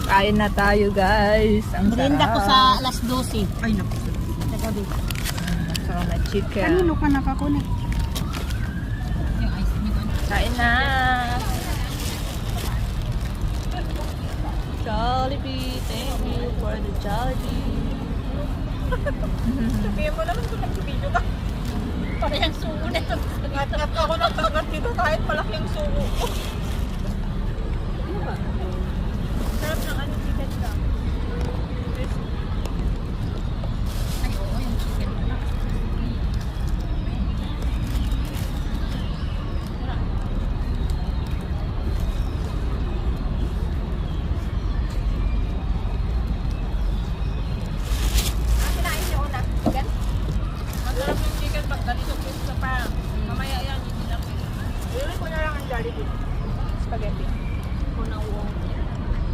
Kain na tayo guys. Ang Merienda ko sarap. sa alas 12. Ay, naku. Sa gabi. Saka may chicken. Kanino ka nakakunik? Yung ice cream. Kain na. Jollibee. Thank you for the Jollibee. Sabihin mo naman kung nag-video ka. Parehang sugo na ito. Ngat-ngat ako ng tagat dito kahit malaki ang sugo ko.